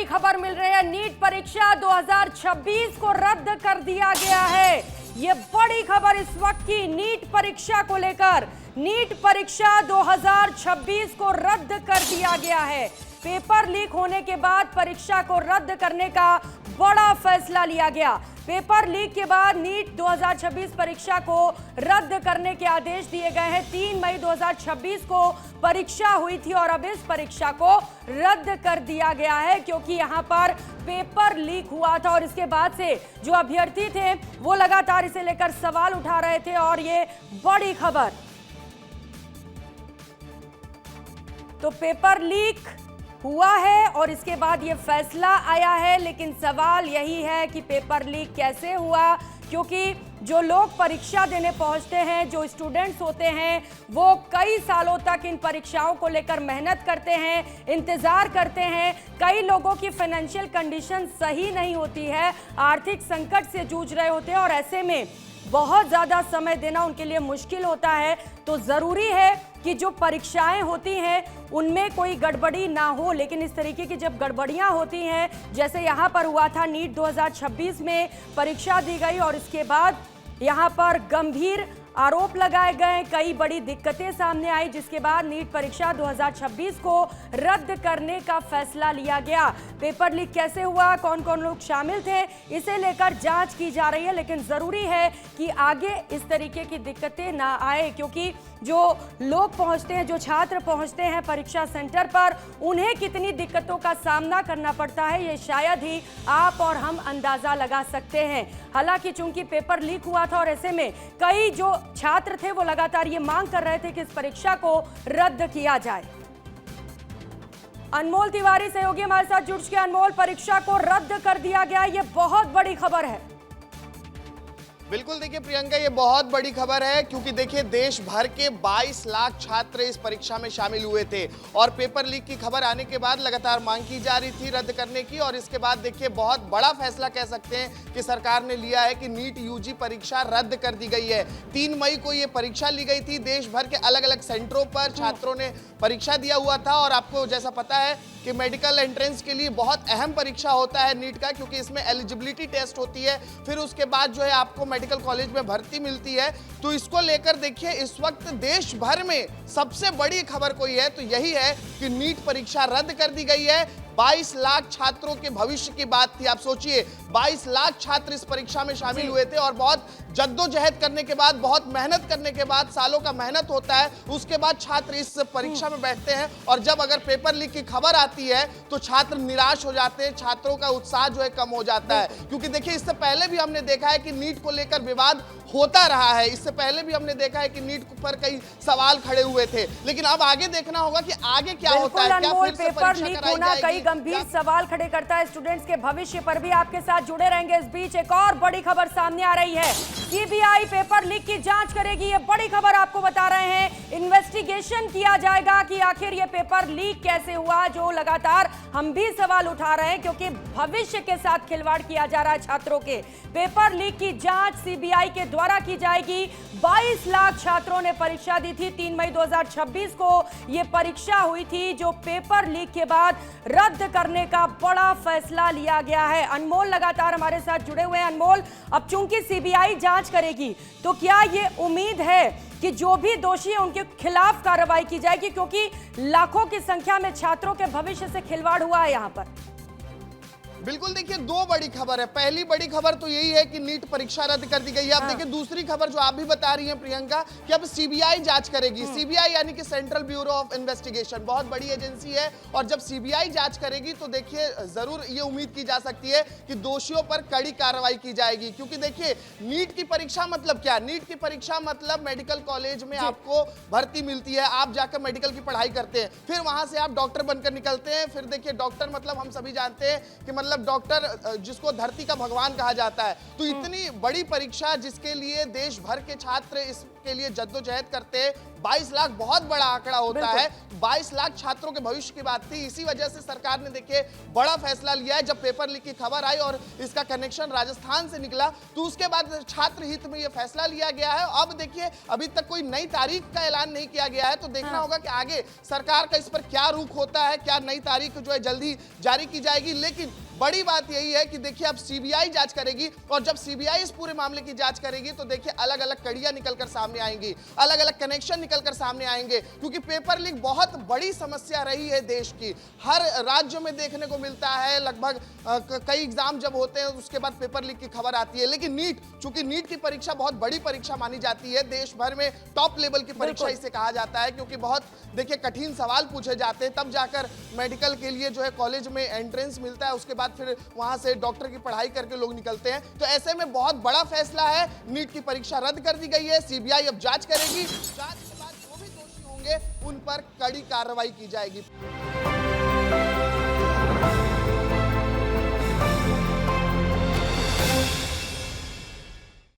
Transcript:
बड़ी खबर मिल रही है। नीट परीक्षा 2026 को रद्द कर दिया गया है। ये बड़ी खबर इस वक्त की नीट परीक्षा को लेकर। नीट परीक्षा 2026 को रद्द कर दिया गया है। पेपर लीक होने के बाद परीक्षा को रद्द करने का बड़ा फैसला लिया गया। पेपर लीक के बाद नीट 2026 परीक्षा को रद्द करने के आदेश दिए गए हैं। 3 मई 2026 को परीक्षा हुई थी और अब इस परीक्षा को रद्द कर दिया गया है क्योंकि यहां पर पेपर लीक हुआ था और इसके बाद से जो अभ्यर्थी थे वो लगातार इसे लेकर सवाल उठा रहे थे। और ये बड़ी खबर, तो पेपर लीक हुआ है और इसके बाद ये फैसला आया है, लेकिन सवाल यही है कि पेपर लीक कैसे हुआ, क्योंकि जो लोग परीक्षा देने पहुंचते हैं, जो स्टूडेंट्स होते हैं, वो कई सालों तक इन परीक्षाओं को लेकर मेहनत करते हैं, इंतजार करते हैं। कई लोगों की फाइनेंशियल कंडीशन सही नहीं होती है, आर्थिक संकट से जूझ रहे होते हैं और ऐसे में बहुत ज़्यादा समय देना उनके लिए मुश्किल होता है। तो ज़रूरी है कि जो परीक्षाएं होती हैं उनमें कोई गड़बड़ी ना हो, लेकिन इस तरीके की जब गड़बड़ियां होती हैं, जैसे यहाँ पर हुआ था, नीट 2026 में परीक्षा दी गई और इसके बाद यहाँ पर गंभीर आरोप लगाए गए, कई बड़ी दिक्कतें सामने आई, जिसके बाद नीट परीक्षा 2026 को रद्द करने का फैसला लिया गया। पेपर लीक कैसे हुआ, कौन कौन लोग शामिल थे, इसे लेकर जांच की जा रही है, लेकिन ज़रूरी है कि आगे इस तरीके की दिक्कतें ना आए, क्योंकि जो लोग पहुंचते हैं, जो छात्र पहुंचते हैं परीक्षा सेंटर पर, उन्हें कितनी दिक्कतों का सामना करना पड़ता है ये शायद ही आप और हम अंदाज़ा लगा सकते हैं। हालांकि चूंकि पेपर लीक हुआ था और ऐसे में कई जो छात्र थे वो लगातार ये मांग कर रहे थे कि इस परीक्षा को रद्द किया जाए। अनमोल तिवारी सहयोगी हमारे साथ जुड़ चुके। अनमोल, परीक्षा को रद्द कर दिया गया, ये बहुत बड़ी खबर है। बिल्कुल, देखिए प्रियंका, ये बहुत बड़ी खबर है क्योंकि देखिए देश भर के 22 लाख छात्र इस परीक्षा में शामिल हुए थे और पेपर लीक की खबर आने के बाद लगातार मांग की जा रही थी रद्द करने की। और इसके बाद देखिए बहुत बड़ा फैसला कह सकते हैं कि सरकार ने लिया है कि नीट यूजी परीक्षा रद्द कर दी गई है। 3 मई को ये परीक्षा ली गई थी। देश भर के अलग अलग सेंटरों पर छात्रों ने परीक्षा दिया हुआ था और आपको जैसा पता है कि मेडिकल एंट्रेंस के लिए बहुत अहम परीक्षा होता है नीट का, क्योंकि इसमें एलिजिबिलिटी टेस्ट होती है, फिर उसके बाद जो है आपको मेडिकल कॉलेज में भर्ती मिलती है। तो इसको लेकर देखिए इस वक्त देश भर में सबसे बड़ी खबर कोई है तो यही है कि नीट परीक्षा रद्द कर दी गई है। 22 लाख छात्रों के भविष्य की बात थी। आप सोचिए 22 लाख छात्र इस परीक्षा में शामिल हुए थे और बहुत जद्दोजहद करने के बाद, बहुत मेहनत करने के बाद, सालों का मेहनत होता है, उसके बाद छात्र इस परीक्षा में बैठते हैं और जब अगर पेपर लीक की खबर आती है तो छात्र निराश हो जाते हैं, छात्रों का उत्साह जो है कम हो जाता है। क्योंकि देखिए इससे पहले भी हमने देखा है कि नीट को लेकर विवाद होता रहा है, इससे पहले भी हमने देखा है कि नीट पर कई सवाल खड़े हुए थे, लेकिन अब आगे देखना होगा कि आगे क्या होता है। क्या फिर से पेपर लीक होना कई गंभीर सवाल खड़े करता है स्टूडेंट्स के भविष्य पर भी। आपके साथ जुड़े रहेंगे। इस बीच एक और बड़ी खबर सामने आ रही है। सीबीआई पेपर लीक की जांच करेगी, ये बड़ी खबर आपको बता रहे हैं। इन्वेस्टिगेशन किया जाएगा कि आखिर ये पेपर लीक कैसे हुआ, जो लगातार हम भी सवाल उठा रहे हैं, क्योंकि भविष्य के साथ खिलवाड़ किया जा रहा है छात्रों के। पेपर लीक की जांच सीबीआई के द्वारा की जाएगी। 22 लाख छात्रों ने परीक्षा दी थी। 3 मई 2026 को यह परीक्षा हुई थी, जो पेपर लीक के बाद रद्द करने का बड़ा फैसला लिया गया है। अनमोल लगातार हमारे साथ जुड़े हुए हैं। अनमोल, अब चूंकि सीबीआई जांच करेगी तो क्या ये उम्मीद है कि जो भी दोषी है उनके खिलाफ कार्रवाई की जाएगी, क्योंकि लाखों की संख्या में छात्रों के भविष्य से खिलवाड़ हुआ है यहां पर? बिल्कुल, देखिए दो बड़ी खबर है। पहली बड़ी खबर तो यही है कि नीट परीक्षा रद्द कर दी गई है। अब देखिए दूसरी खबर जो आप भी बता रही हैं प्रियंका, कि अब सीबीआई जांच करेगी। सीबीआई यानी कि सेंट्रल ब्यूरो ऑफ इन्वेस्टिगेशन, बहुत बड़ी एजेंसी है और जब सीबीआई जांच करेगी तो देखिए जरूर ये उम्मीद की जा सकती है कि दोषियों पर कड़ी कार्रवाई की जाएगी। क्योंकि देखिए नीट की परीक्षा मतलब क्या? नीट की परीक्षा मतलब मेडिकल कॉलेज में आपको भर्ती मिलती है, आप जाकर मेडिकल की पढ़ाई करते हैं, फिर वहां से आप डॉक्टर बनकर निकलते हैं। फिर देखिए डॉक्टर मतलब हम सभी जानते हैं कि मतलब डॉक्टर जिसको धरती का भगवान कहा जाता है। तो इतनी बड़ी परीक्षा जिसके लिए देश भर के छात्र इस के लिए जद्दोजहद करते हैं। 22 लाख बहुत बड़ा आंकड़ा होता है। 22 लाख छात्रों के भविष्य की बात थी। इसी वजह से सरकार ने देखिए बड़ा फैसला लिया है। जब पेपर लीक की खबर आई और इसका कनेक्शन राजस्थान से निकला तो उसके बाद छात्र हित में यह फैसला लिया गया है। अब देखिए अभी तक कोई नई तारीख का ऐलान नहीं किया गया है, तो देखना होगा कि आगे सरकार का इस पर क्या रुख होता है, क्या नई तारीख जो है जल्दी जारी की जाएगी। लेकिन बड़ी बात यही है कि देखिए अब सीबीआई जांच करेगी और जब सीबीआई इस पूरे मामले की जांच करेगी तो देखिए अलग अलग कड़ियां निकलकर सामने आएंगी, अलग अलग कनेक्शन निकलकर सामने आएंगे, क्योंकि पेपर लीक बहुत बड़ी समस्या रही है देश की। हर राज्य में देखने को मिलता है, लगभग कई एग्जाम जब होते हैं उसके बाद पेपर लीक की खबर आती है। लेकिन नीट, चूंकि नीट की परीक्षा बहुत बड़ी परीक्षा मानी जाती है, देश भर में टॉप लेवल की परीक्षा इसे कहा जाता है, क्योंकि बहुत देखिए कठिन सवाल पूछे जाते हैं, तब जाकर मेडिकल के लिए जो है कॉलेज में एंट्रेंस मिलता है, उसके बाद फिर वहां से डॉक्टर की पढ़ाई करके लोग निकलते हैं। तो ऐसे में बहुत बड़ा फैसला है, नीट की परीक्षा रद्द कर दी गई है। सीबीआई अब जांच करेगी, जांच के बाद जो भी दोषी होंगे उन पर कड़ी कार्रवाई की जाएगी।